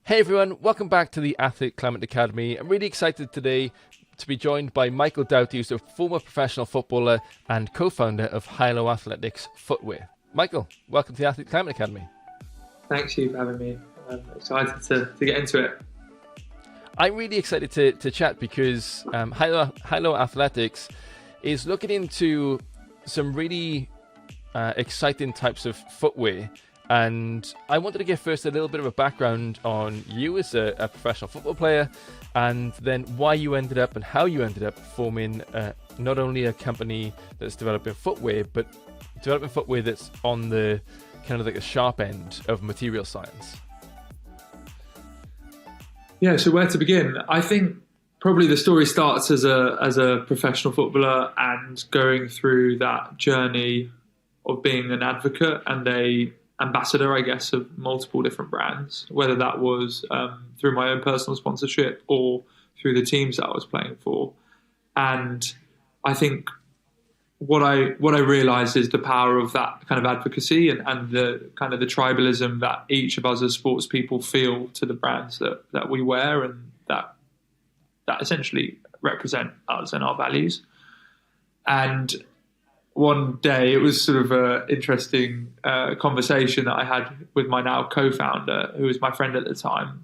Hey everyone, welcome back to the Athlete Climate Academy. I'm really excited today to be joined by Michael Doughty, who's a former professional footballer and co-founder of Hylo Athletics Footwear. Michael, welcome to the Athlete Climate Academy. Thanks you for having me. I'm excited to get into it. I'm really excited to chat because Hylo Athletics is looking into some really exciting types of footwear. And I wanted to get first a little bit of a background on you as a professional football player, and then why you ended up and how you ended up forming not only a company that's developing footwear, but developing footwear that's on the kind of like the sharp end of material science. Yeah, so where to begin? I think probably the story starts as a professional footballer and going through that journey of being an advocate and a ambassador, I guess, of multiple different brands, whether that was through my own personal sponsorship or through the teams that I was playing for. And I think what I realized is the power of that kind of advocacy and the kind of the tribalism that each of us as sports people feel to the brands that we wear and that essentially represent us and our values. And one day, it was sort of an interesting conversation that I had with my now co-founder, who was my friend at the time.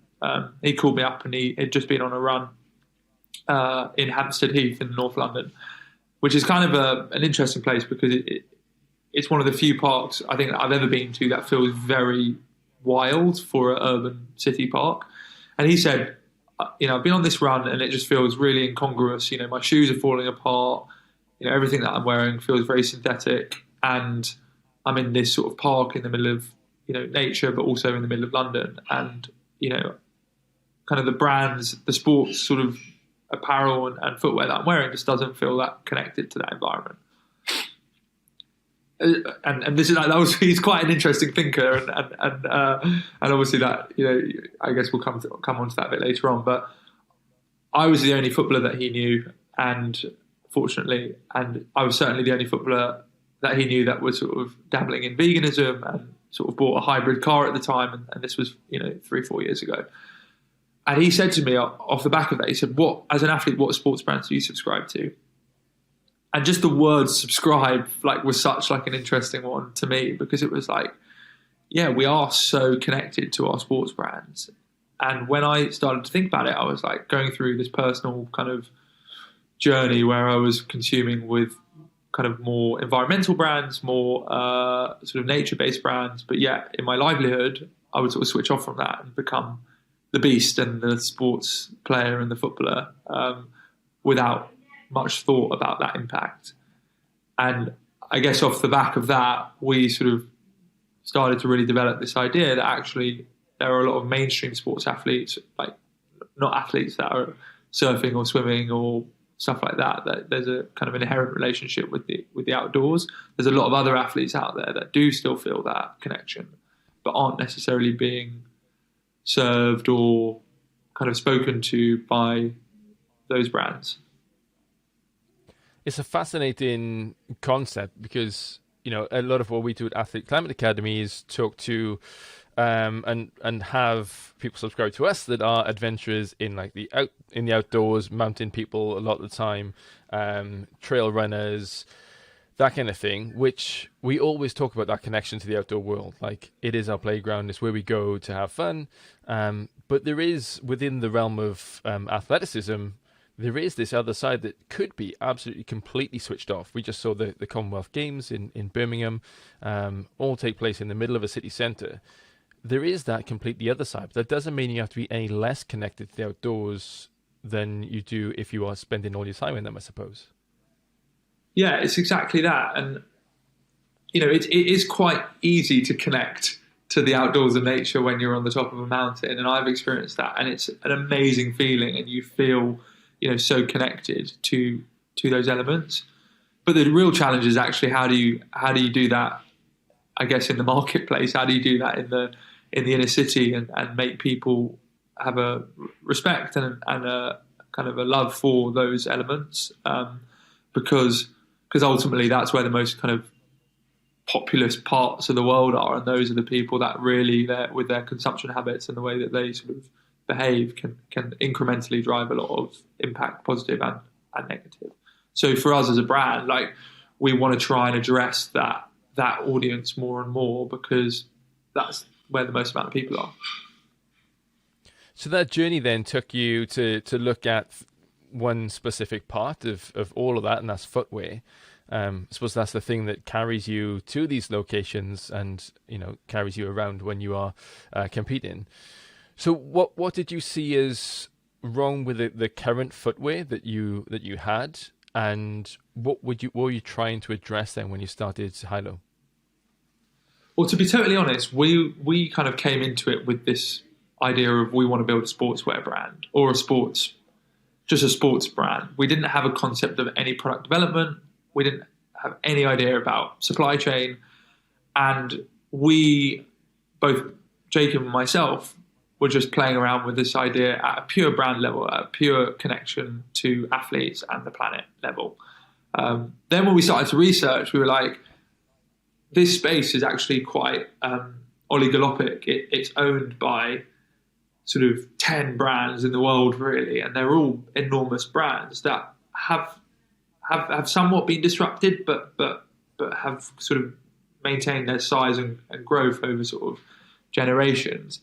He called me up and he had just been on a run in Hampstead Heath in North London, which is kind of an interesting place because it's one of the few parks I think that I've ever been to that feels very wild for an urban city park. And he said, I've been on this run and it just feels really incongruous. My shoes are falling apart. Everything that I'm wearing feels very synthetic, and I'm in this sort of park in the middle of, nature, but also in the middle of London. And, kind of the brands, the sports sort of apparel and footwear that I'm wearing just doesn't feel that connected to that environment. And this is he's quite an interesting thinker, and obviously that I guess we'll come on to that a bit later on. But I was the only footballer that he knew, and fortunately, and I was certainly the only footballer that he knew that was sort of dabbling in veganism and sort of bought a hybrid car at the time, and this was 3-4 years ago. And he said to me off the back of that, he said, as an athlete, what sports brands do you subscribe to? And just the word subscribe was such an interesting one to me, because it was we are so connected to our sports brands. And when I started to think about it, I was going through this personal kind of journey where I was consuming with kind of more environmental brands, more sort of nature-based brands, but yet in my livelihood, I would sort of switch off from that and become the beast and the sports player and the footballer without much thought about that impact. And I guess off the back of that, we sort of started to really develop this idea that actually there are a lot of mainstream sports athletes, not athletes that are surfing or swimming or stuff like that there's a kind of inherent relationship with the outdoors. There's a lot of other athletes out there that do still feel that connection, but aren't necessarily being served or kind of spoken to by those brands. It's a fascinating concept because, a lot of what we do at Athlete Climate Academy is talk to and have people subscribe to us that are adventurers in the outdoors, mountain people a lot of the time, trail runners, that kind of thing, which we always talk about that connection to the outdoor world. It is our playground, it's where we go to have fun. But there is, within the realm of athleticism, there is this other side that could be absolutely completely switched off. We just saw the Commonwealth Games in Birmingham, all take place in the middle of a city centre. There is that completely other side. But that doesn't mean you have to be any less connected to the outdoors than you do if you are spending all your time in them, I suppose. Yeah, it's exactly that. And, it is quite easy to connect to the outdoors and nature when you're on the top of a mountain. And I've experienced that. And it's an amazing feeling. And you feel, so connected to those elements. But the real challenge is actually how do you do that, I guess, in the marketplace? How do you do that in the inner city and make people have a respect and a kind of a love for those elements? Because ultimately that's where the most kind of populous parts of the world are, and those are the people that really, with their consumption habits and the way that they sort of behave, can incrementally drive a lot of impact, positive and negative. So for us as a brand, like, we want to try and address that audience more and more, because that's where the most amount of people are. So that journey then took you to look at one specific part of all of that, and that's footwear. I suppose that's the thing that carries you to these locations and, you know, carries you around when you are competing. So what did you see as wrong with the current footwear that you had, and what were you trying to address then when you started Hylo? Well, to be totally honest, we kind of came into it with this idea of, we want to build a sportswear brand, or just a sports brand. We didn't have a concept of any product development. We didn't have any idea about supply chain. And we, both Jacob and myself, were just playing around with this idea at a pure brand level, at a pure connection to athletes and the planet level. Then when we started to research, we were like, this space is actually quite oligopolistic. It's owned by sort of 10 brands in the world, really, and they're all enormous brands that have somewhat been disrupted, but have sort of maintained their size and growth over sort of generations.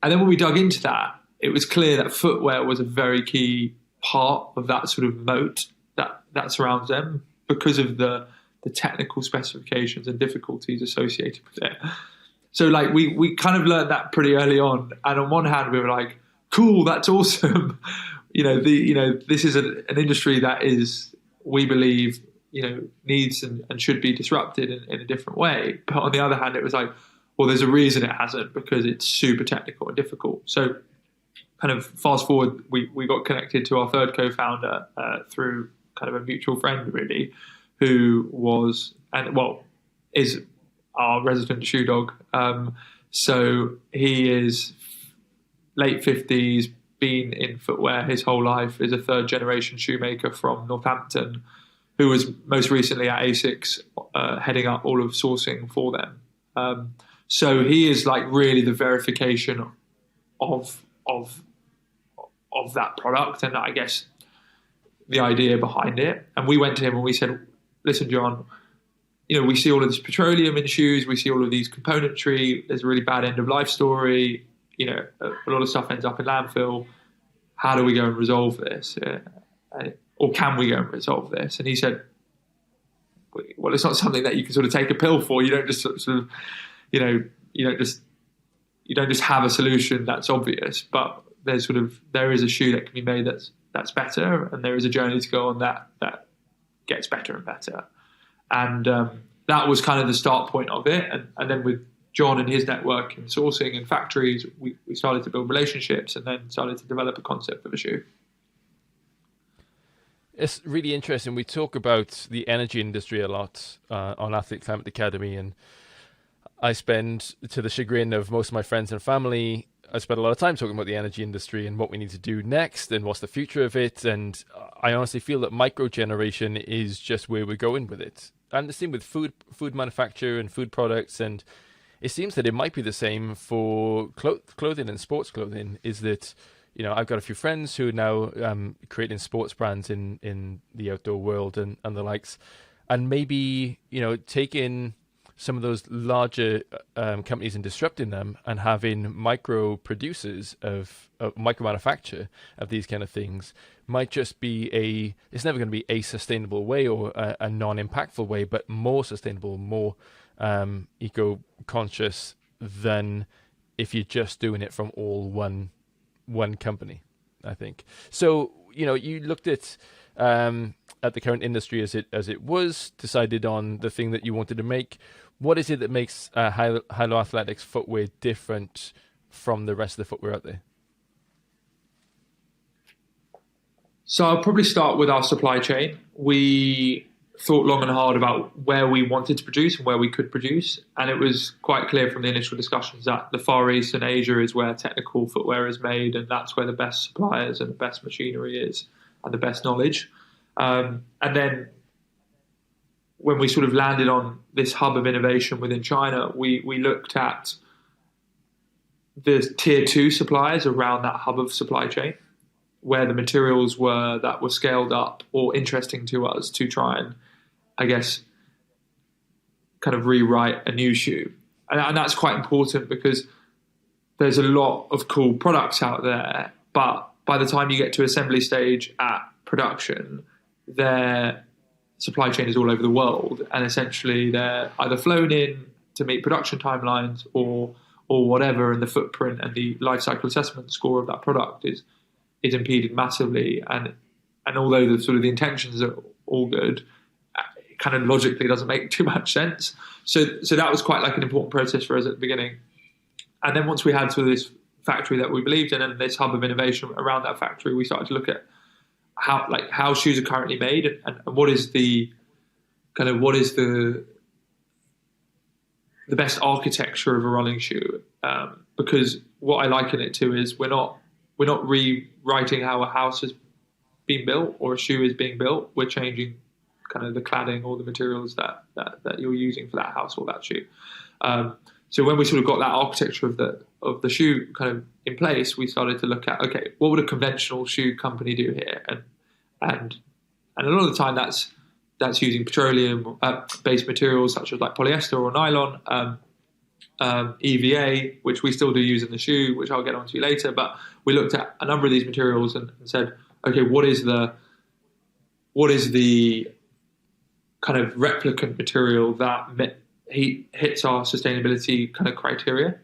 And then when we dug into that, it was clear that footwear was a very key part of that sort of moat that surrounds them, because of the technical specifications and difficulties associated with it. So like we kind of learned that pretty early on. And on one hand, we were like, cool, that's awesome. This is an industry that is, we believe, needs and should be disrupted in a different way. But on the other hand, it was like, well, there's a reason it hasn't, because it's super technical and difficult. So kind of fast forward, we got connected to our third co-founder through kind of a mutual friend, really, who is our resident shoe dog. So he is late 50s, been in footwear his whole life, is a third generation shoemaker from Northampton, who was most recently at ASICS, heading up all of sourcing for them. So he is like really the verification of that product, and I guess the idea behind it. And we went to him and we said, listen, John, we see all of this petroleum in shoes, we see all of these componentry, there's a really bad end of life story, a lot of stuff ends up in landfill. How do we go and resolve this? Or can we go and resolve this? And he said, well, it's not something that you can sort of take a pill for. You don't just sort of, you don't just have a solution that's obvious, but there is a shoe that can be made that's better, and there is a journey to go on that gets better and better. And that was kind of the start point of it. And then with John and his network and sourcing and factories, we started to build relationships and then started to develop a concept of a shoe. It's really interesting. We talk about the energy industry a lot on Athlete Climate Academy, and I spend, to the chagrin of most of my friends and family, I spend a lot of time talking about the energy industry and what we need to do next and what's the future of it. And I honestly feel that microgeneration is just where we're going with it. And the same with food manufacture and food products. And it seems that it might be the same for clothing and sports clothing, is that, I've got a few friends who are now creating sports brands in the outdoor world and the likes. And maybe, taking some of those larger companies and disrupting them and having micro producers of micro manufacture of these kind of things might just be it's never going to be a sustainable way or a non-impactful way, but more sustainable, more eco-conscious than if you're just doing it from all one company, I think. So, you looked at the current industry as it was, decided on the thing that you wanted to make. What is it that makes Hylo Athletics footwear different from the rest of the footwear out there? So I'll probably start with our supply chain. We thought long and hard about where we wanted to produce and where we could produce. And it was quite clear from the initial discussions that the Far East and Asia is where technical footwear is made, and that's where the best suppliers and the best machinery is and the best knowledge. And then when we sort of landed on this hub of innovation within China, we looked at the tier two suppliers around that hub of supply chain, where the materials were that were scaled up or interesting to us to try and, I guess, kind of rewrite a new shoe. And that's quite important because there's a lot of cool products out there, but by the time you get to assembly stage at production, their supply chain is all over the world, and essentially they're either flown in to meet production timelines or whatever, and the footprint and the life cycle assessment score of that product is impeded massively. And although the sort of the intentions are all good, it kind of logically doesn't make too much sense. So that was quite like an important process for us at the beginning. And then once we had sort of this factory that we believed in and this hub of innovation around that factory, we started to look at how shoes are currently made and what is the best architecture of a running shoe. Because what I liken it to is we're not rewriting how a house is being built or a shoe is being built. We're changing kind of the cladding or the materials that you're using for that house or that shoe. So when we sort of got that architecture of the shoe kind of in place, we started to look at, okay, what would a conventional shoe company do here? And a lot of the time that's using petroleum based materials such as like polyester or nylon, EVA, which we still do use in the shoe, which I'll get onto later. But we looked at a number of these materials and said, okay, what is the kind of replicant material that hits our sustainability kind of criteria?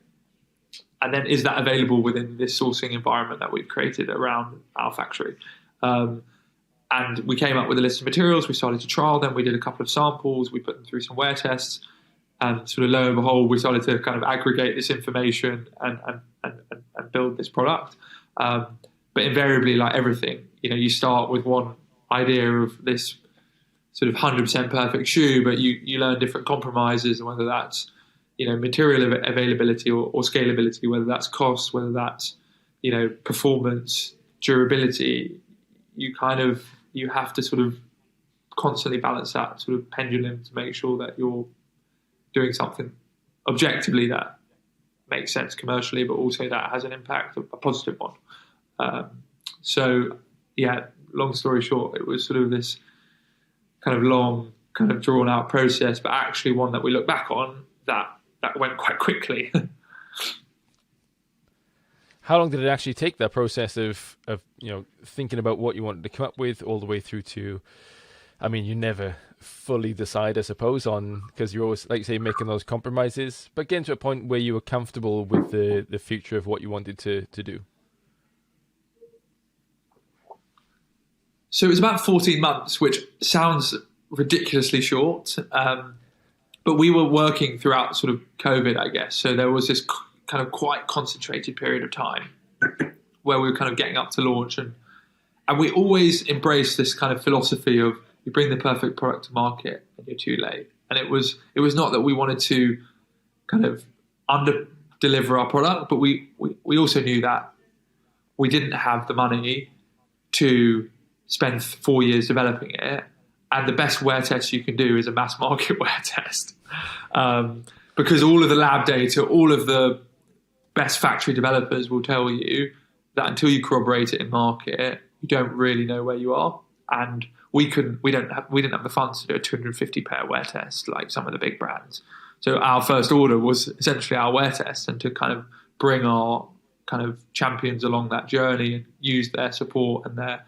And then is that available within this sourcing environment that we've created around our factory? And we came up with a list of materials. We started to trial them. We did a couple of samples. We put them through some wear tests. And sort of lo and behold, we started to kind of aggregate this information and build this product. But invariably, like everything, you start with one idea of this sort of 100% perfect shoe, but you learn different compromises, and whether that's material availability or scalability, whether that's cost, whether that's performance, durability. You have to sort of constantly balance that sort of pendulum to make sure that you're doing something objectively that makes sense commercially, but also that has an impact, a positive one. So yeah, long story short, it was sort of this kind of long, kind of drawn out process, but actually one that we look back on that went quite quickly. How long did it actually take, that process of thinking about what you wanted to come up with, all the way through to, I mean, you never fully decide, I suppose, because you're always, like you say, making those compromises, but getting to a point where you were comfortable with the future of what you wanted to do? So it was about 14 months, which sounds ridiculously short, but we were working throughout sort of COVID, I guess. So there was this kind of quite concentrated period of time where we were kind of getting up to launch, and we always embraced this kind of philosophy of you bring the perfect product to market and you're too late. And it was not that we wanted to kind of under deliver our product, but we also knew that we didn't have the money to spend 4 years developing it. And the best wear test you can do is a mass market wear test. Because all of the lab data, all of the best factory developers will tell you that until you corroborate it in market, you don't really know where you are. And we didn't have the funds to do a 250 pair wear test like some of the big brands. So our first order was essentially our wear test, and to kind of bring our kind of champions along that journey and use their support and their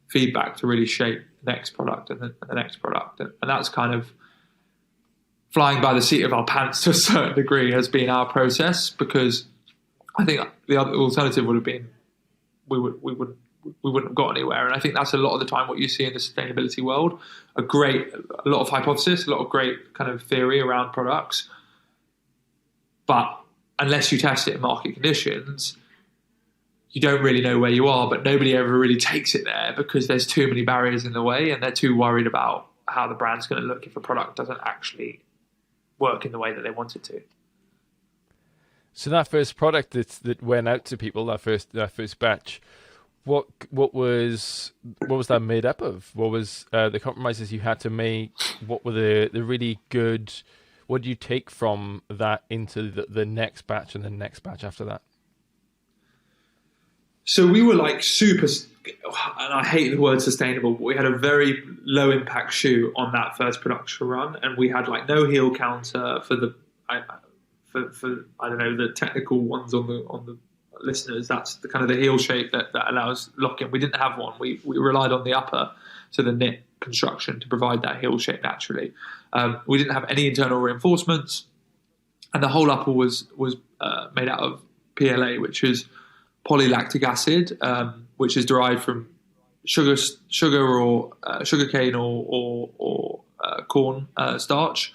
feedback to really shape the next product and the next product. And that's kind of flying by the seat of our pants to a certain degree has been our process, because I think the other alternative would have been we wouldn't have got anywhere. And I think that's a lot of the time what you see in the sustainability world, a lot of hypothesis, a lot of great kind of theory around products, but unless you test it in market conditions, you don't really know where you are. But nobody ever really takes it there because there's too many barriers in the way, and they're too worried about how the brand's going to look if a product doesn't actually work in the way that they want it to. So that first product that went out to people, that first batch, what was that made up of? What was the compromises you had to make? What were the really good? What do you take from that into the next batch and the next batch after that? So we were like super, and I hate the word sustainable, but we had a very low impact shoe on that first production run, and we had like no heel counter for for I don't know, the technical ones on the listeners. That's the kind of the heel shape that allows lock-in. We didn't have one. We relied on the upper, so the knit construction, to provide that heel shape naturally. We didn't have any internal reinforcements, and the whole upper was made out of PLA, which is polylactic acid, which is derived from sugar or sugarcane or corn starch,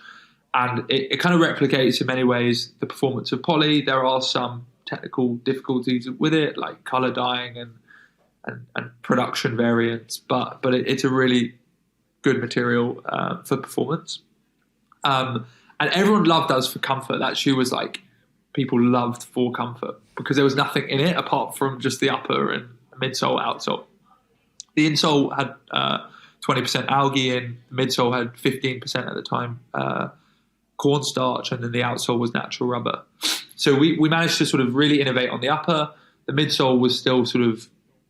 and it kind of replicates in many ways the performance of poly. There are some technical difficulties with it, like color dyeing and production variants, but it's a really good material for performance. And everyone loved us for comfort. That shoe was like, people loved for comfort because there was nothing in it apart from just the upper and midsole, outsole. The insole had 20% algae in, the midsole had 15% at the time cornstarch, and then the outsole was natural rubber. So we managed to sort of really innovate on the upper. The midsole was still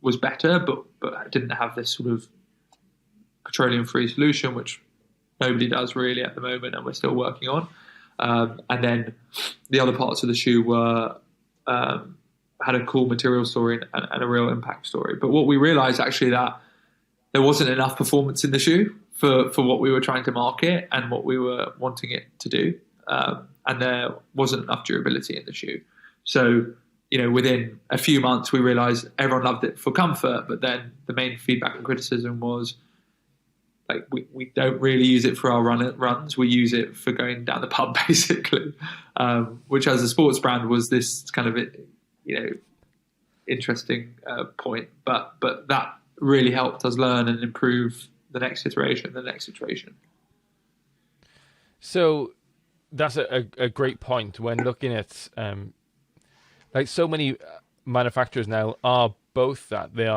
was better, but didn't have this sort of petroleum-free solution, which nobody does really at the moment, and we're still working on. And then the other parts of the shoe were had a cool material story and a real impact story. But what we realized actually that there wasn't enough performance in the shoe for what we were trying to market and what we were wanting it to do. And there wasn't enough durability in the shoe. So, within a few months, we realized everyone loved it for comfort, but then the main feedback and criticism was, like, we don't really use it for our runs. We use it for going down the pub, basically, which as a sports brand was this kind of, interesting point. But that really helped us learn and improve the next iteration. So that's a great point when looking at, like, so many manufacturers now are both that. They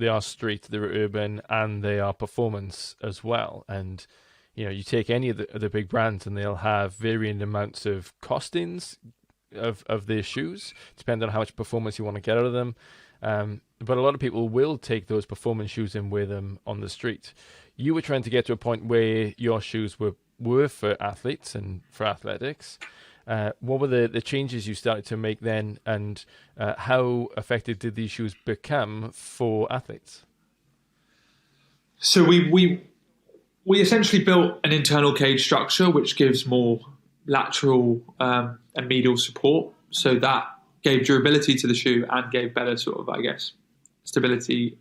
are street, they're urban, and they are performance as well. And you take any of the big brands, and they'll have varying amounts of costings of their shoes, depending on how much performance you want to get out of them. But a lot of people will take those performance shoes and wear them on the street. You were trying to get to a point where your shoes were for athletes and for athletics. What were the changes you started to make then, and how effective did these shoes become for athletes? So we essentially built an internal cage structure which gives more lateral and medial support. So that gave durability to the shoe and gave better sort of, I guess, stability.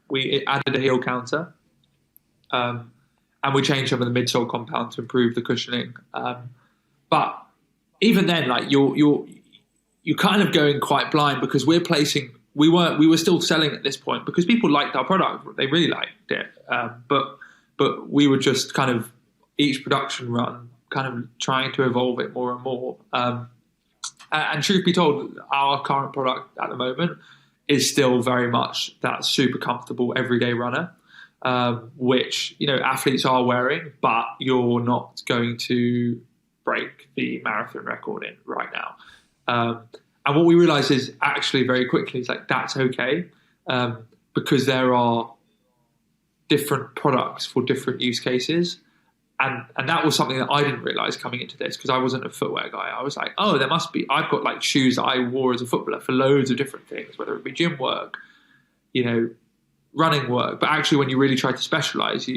We added a heel counter, and we changed some of the midsole compound to improve the cushioning. But even then, like, you're kind of going quite blind because we were still selling at this point because people liked our product. They really liked it. But we were just kind of each production run kind of trying to evolve it more and more. And truth be told, our current product at the moment is still very much that super comfortable everyday runner, which, athletes are wearing, but you're not going to break the marathon record in right now. And what we realized is actually very quickly, it's like, that's okay, because there are different products for different use cases. And that was something that I didn't realize coming into this, because I wasn't a footwear guy. I was like, oh, there must be, I've got like shoes that I wore as a footballer for loads of different things, whether it be gym work, running work. But actually, when you really try to specialize,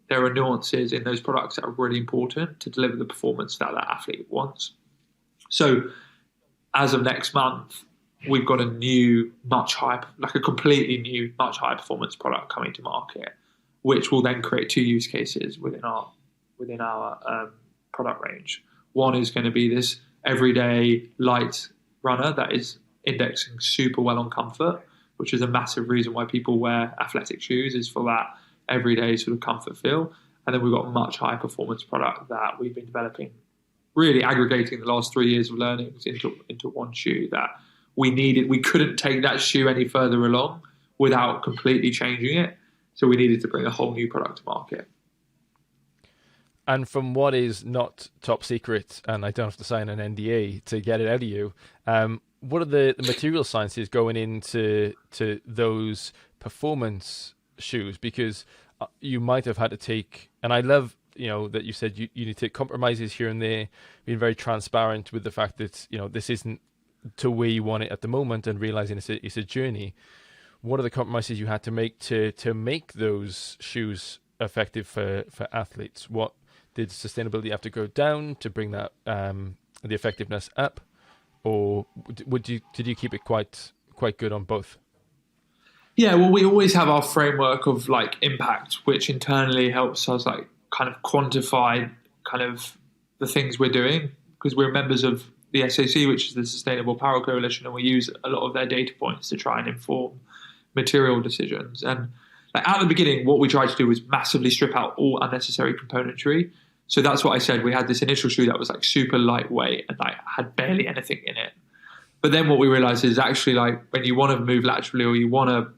there are nuances in those products that are really important to deliver the performance that athlete wants. So as of next month, we've got a new, a completely new, much higher performance product coming to market, which will then create two use cases within our product range. One is going to be this everyday light runner that is indexing super well on comfort, which is a massive reason why people wear athletic shoes, is for that everyday sort of comfort feel. And then we've got a much higher performance product that we've been developing, really aggregating the last 3 years of learnings into one shoe that we needed. We couldn't take that shoe any further along without completely changing it. So we needed to bring a whole new product to market. And from what is not top secret, and I don't have to sign an NDA to get it out of you, what are the material sciences going into those performance shoes? Because you might have had to take, and I love, that you said you need to take compromises here and there, being very transparent with the fact that, this isn't to where you want it at the moment, and realizing it's a journey. What are the compromises you had to make to make those shoes effective for athletes? What did sustainability have to go down to bring that the effectiveness up, or did you keep it quite good on both? Yeah, well, we always have our framework of like impact, which internally helps us like kind of quantify kind of the things we're doing, because we're members of the SAC, which is the Sustainable Apparel Coalition, and we use a lot of their data points to try and inform material decisions. And like at the beginning, what we tried to do was massively strip out all unnecessary componentry. So that's what I said. We had this initial shoe that was like super lightweight and like had barely anything in it. But then what we realized is actually like when you want to move laterally or you want to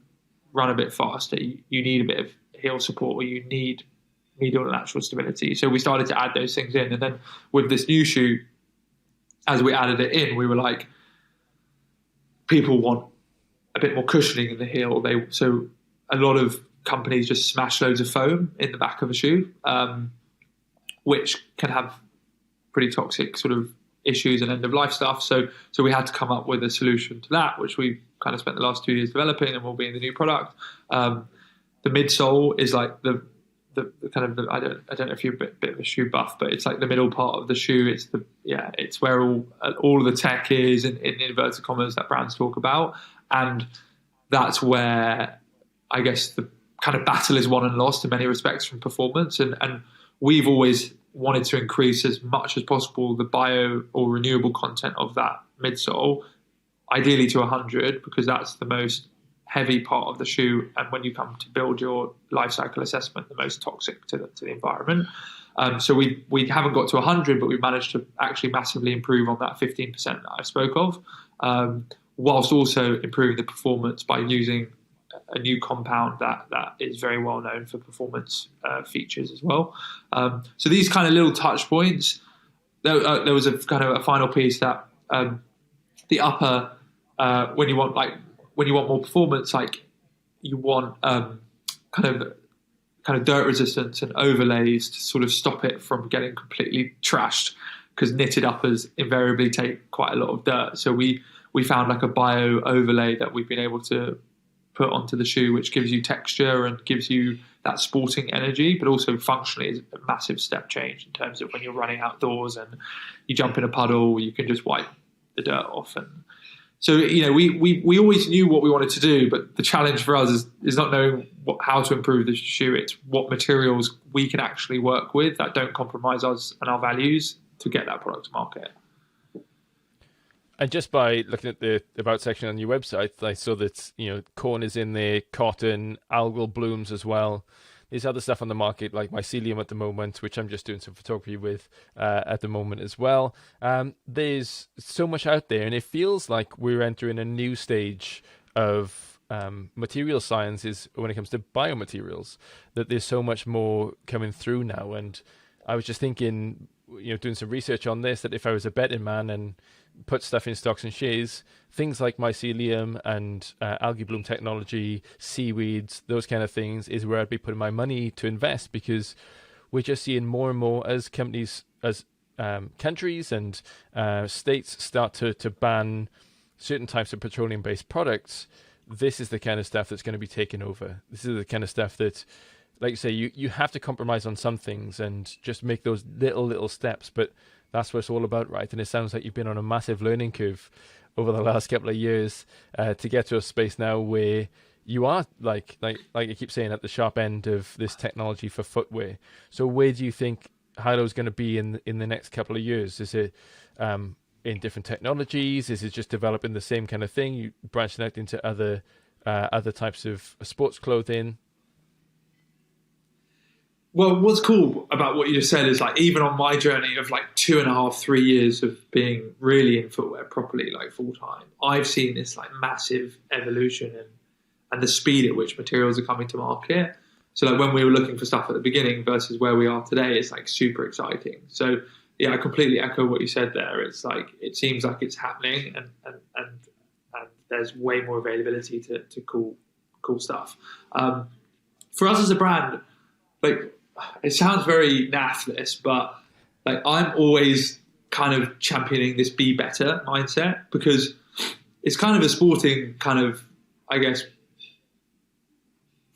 run a bit faster, you need a bit of heel support, or you need medial lateral stability. So we started to add those things in. And then with this new shoe, as we added it in, we were like, people want a bit more cushioning in the heel. So a lot of companies just smash loads of foam in the back of a shoe, which can have pretty toxic sort of issues and end-of-life stuff. So we had to come up with a solution to that, which we kind of spent the last 2 years developing and will be in the new product. The midsole is like the kind of I don't know if you're a bit of a shoe buff, but it's like the middle part of the shoe. It's where all of the tech is in inverted commas that brands talk about, and that's where I guess the kind of battle is won and lost in many respects from performance. And we've always wanted to increase as much as possible the bio or renewable content of that midsole, ideally to 100, because that's the most heavy part of the shoe, and when you come to build your life cycle assessment, the most toxic to the environment. So we haven't got to 100, but we've managed to actually massively improve on that 15% that I spoke of, whilst also improving the performance by using a new compound that is very well known for performance features as well. So these kind of little touch points. There was a kind of a final piece that the upper, when you want more performance, like you want kind of dirt resistance and overlays to sort of stop it from getting completely trashed, because knitted uppers invariably take quite a lot of dirt. So we found like a bio overlay that we've been able to put onto the shoe, which gives you texture and gives you that sporting energy, but also functionally is a massive step change in terms of when you're running outdoors and you jump in a puddle, you can just wipe the dirt off. And so, we always knew what we wanted to do, but the challenge for us is not knowing how to improve the shoe. It's what materials we can actually work with that don't compromise us and our values to get that product to market. And just by looking at the About section on your website, I saw that, corn is in there, cotton, algal blooms as well. There's other stuff on the market like mycelium at the moment, which I'm just doing some photography with at the moment as well. There's so much out there, and it feels like we're entering a new stage of material sciences when it comes to biomaterials, that there's so much more coming through now. And I was just thinking, doing some research on this, that if I was a betting man and put stuff in stocks and shares, things like mycelium and algae bloom technology, seaweeds, those kind of things is where I'd be putting my money to invest, because we're just seeing more and more as companies, as countries and states start to ban certain types of petroleum-based products. This is the kind of stuff that's going to be taken over. This is the kind of stuff that, like you say, you have to compromise on some things and just make those little steps, but that's what it's all about, right? And it sounds like you've been on a massive learning curve over the last couple of years to get to a space now where you are, like you keep saying, at the sharp end of this technology for footwear. So where do you think Hylo is going to be in the next couple of years? Is it in different technologies? Is it just developing the same kind of thing? You branching out into other types of sports clothing? Well, what's cool about what you just said is like, even on my journey of like 2.5, 3 years of being really in footwear properly, like full time, I've seen this like massive evolution and the speed at which materials are coming to market. So like when we were looking for stuff at the beginning versus where we are today, it's like super exciting. So yeah, I completely echo what you said there. It's like it seems like it's happening, and there's way more availability to cool stuff. For us as a brand, like it sounds very naff this, but like I'm always kind of championing this be better mindset, because it's kind of a sporting kind of, I guess,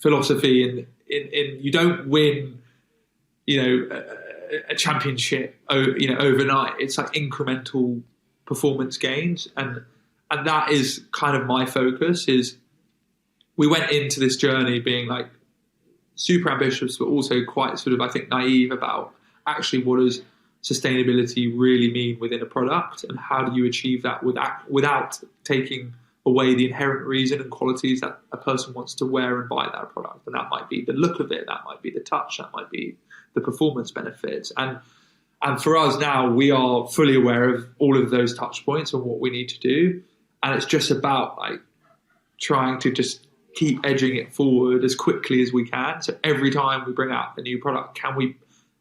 philosophy in you don't win, a championship, overnight. It's like incremental performance gains, and that is kind of my focus. Is we went into this journey being like super ambitious, but also quite sort of, I think, naive about actually what does sustainability really mean within a product, and how do you achieve that without taking away the inherent reason and qualities that a person wants to wear and buy that product. And that might be the look of it, that might be the touch, that might be the performance benefits. And for us now, we are fully aware of all of those touch points and what we need to do. And it's just about like trying to just keep edging it forward as quickly as we can. So every time we bring out a new product, can we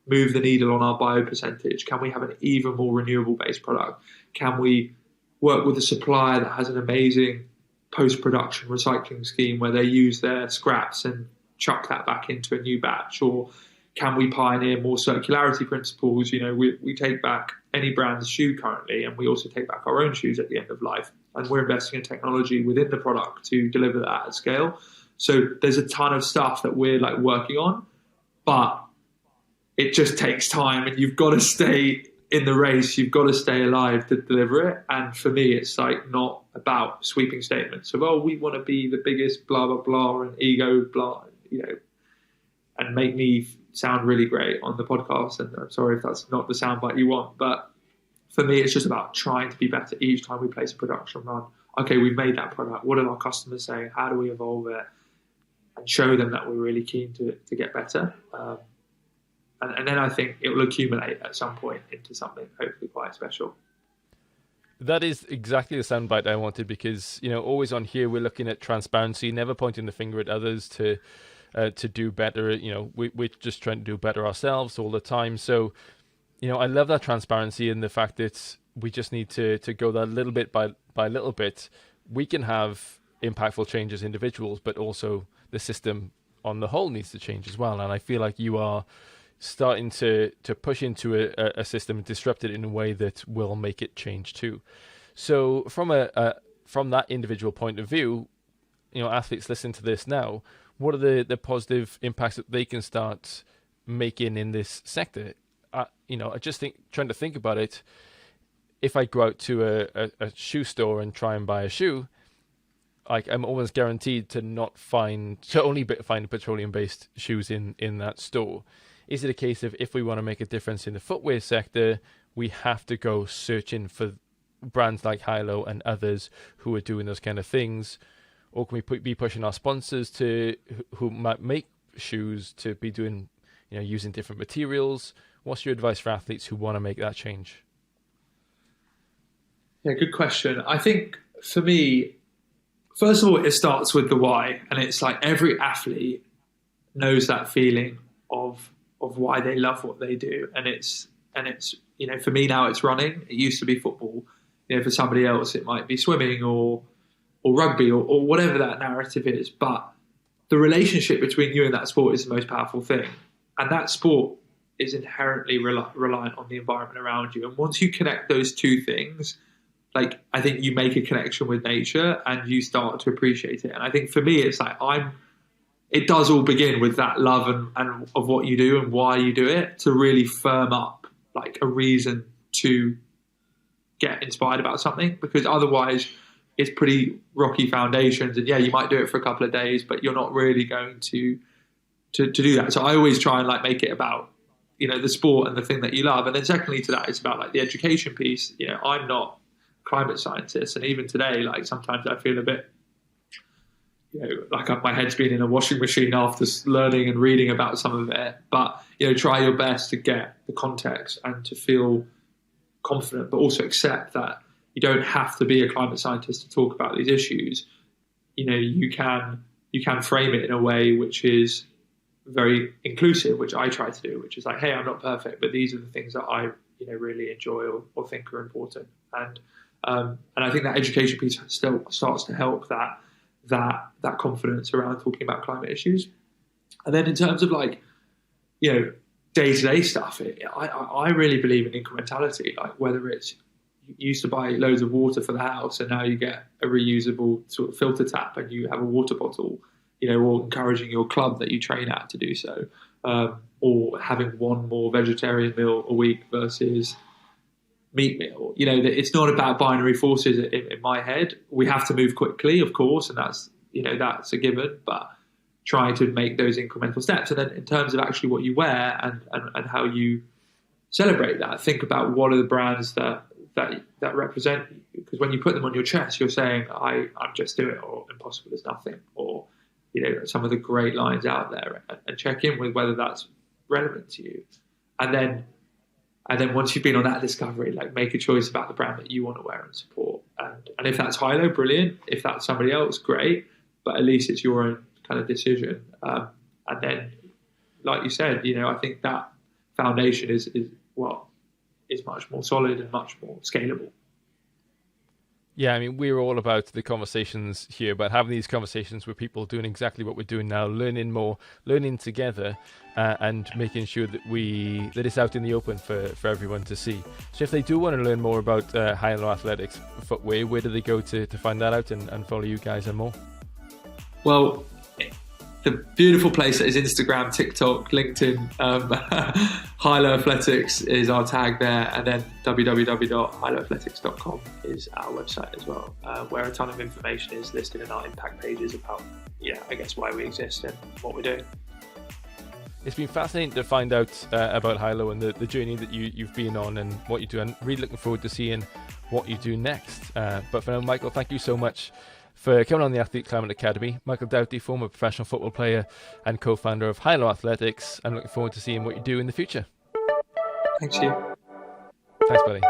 move the needle on our bio percentage? Can we have an even more renewable based product? Can we work with a supplier that has an amazing post-production recycling scheme where they use their scraps and chuck that back into a new batch? Or can we pioneer more circularity principles? We take back any brand's shoe currently, and we also take back our own shoes at the end of life. And we're investing in technology within the product to deliver that at scale. So there's a ton of stuff that we're like working on, but it just takes time, and you've got to stay in the race. You've got to stay alive to deliver it. And for me, it's like not about sweeping statements of, oh, we want to be the biggest blah, blah, blah, and ego, blah, and make me sound really great on the podcast. And I'm sorry if that's not the soundbite you want, but for me, it's just about trying to be better each time we place a production run. Okay, we've made that product. What are our customers saying? How do we evolve it? And show them that we're really keen to get better. And then I think it will accumulate at some point into something hopefully quite special. That is exactly the soundbite I wanted, because always on here we're looking at transparency, never pointing the finger at others to do better. We're just trying to do better ourselves all the time. So I love that transparency, and the fact that we just need to go that little bit by little bit. We can have impactful change as individuals, but also the system on the whole needs to change as well. And I feel like you are starting to push into a system and disrupt it in a way that will make it change too. So from that individual point of view, athletes listen to this now. What are the positive impacts that they can start making in this sector? I just trying to think about it. If I go out to a shoe store and try and buy a shoe, like I'm almost guaranteed to only find petroleum-based shoes in that store. Is it a case of, if we want to make a difference in the footwear sector, we have to go searching for brands like Hylo and others who are doing those kind of things? Or can we be pushing our sponsors who might make shoes to be doing, using different materials? What's your advice for athletes who want to make that change? Yeah, good question. I think for me, first of all, it starts with the why. And it's like every athlete knows that feeling of why they love what they do. And it's for me now it's running. It used to be football. For somebody else it might be swimming or rugby or whatever that narrative is. But the relationship between you and that sport is the most powerful thing. And that sport is inherently reliant on the environment around you. And once you connect those two things, like I think you make a connection with nature and you start to appreciate it. And I think for me, it's like it does all begin with that love and of what you do and why you do it, to really firm up like a reason to get inspired about something, because otherwise it's pretty rocky foundations. And yeah, you might do it for a couple of days, but you're not really going to do that. So I always try and like make it about, the sport and the thing that you love. And then secondly to that, it's about like the education piece. I'm not a climate scientist. And even today, like sometimes I feel a bit, like my head's been in a washing machine after learning and reading about some of it. But, try your best to get the context and to feel confident, but also accept that you don't have to be a climate scientist to talk about these issues. You can you can frame it in a way which is very inclusive, which I try to do, which is like, hey, I'm not perfect, but these are the things that I really enjoy or think are important. And I think that education piece still starts to help that confidence around talking about climate issues. And then in terms of like, day-to-day stuff, I really believe in incrementality. Like whether it's you used to buy loads of water for the house and now you get a reusable sort of filter tap and you have a water bottle, or encouraging your club that you train at to do so, or having one more vegetarian meal a week versus meat meal. It's not about binary forces in my head. We have to move quickly, of course, and that's a given, but trying to make those incremental steps. And then in terms of actually what you wear and how you celebrate that, think about what are the brands that represent you. Because when you put them on your chest, you're saying, I'm just doing it, or impossible is nothing, or some of the great lines out there, and check in with whether that's relevant to you. And then once you've been on that discovery, like make a choice about the brand that you want to wear and support. And if that's Hylo, brilliant. If that's somebody else, great. But at least it's your own kind of decision. And then, like you said, I think that foundation is much more solid and much more scalable. Yeah, I mean, we're all about the conversations here, about having these conversations with people doing exactly what we're doing now, learning more, learning together, and making sure that it's out in the open for everyone to see. So if they do want to learn more about Hylo Athletics footwear, where do they go to find that out and follow you guys and more? Well, the beautiful place that is Instagram, TikTok, LinkedIn. Hylo Athletics is our tag there, and then www.hyloathletics.com is our website as well, where a ton of information is listed in our impact pages about, I guess why we exist and what we're doing. It's been fascinating to find out about Hylo and the journey that you've been on and what you do. I'm really looking forward to seeing what you do next. But for now, Michael, thank you so much for coming on the Athlete Climate Academy. Michael Doughty, former professional football player and co-founder of Hylo Athletics. I'm looking forward to seeing what you do in the future. Thanks, you. Thanks, buddy.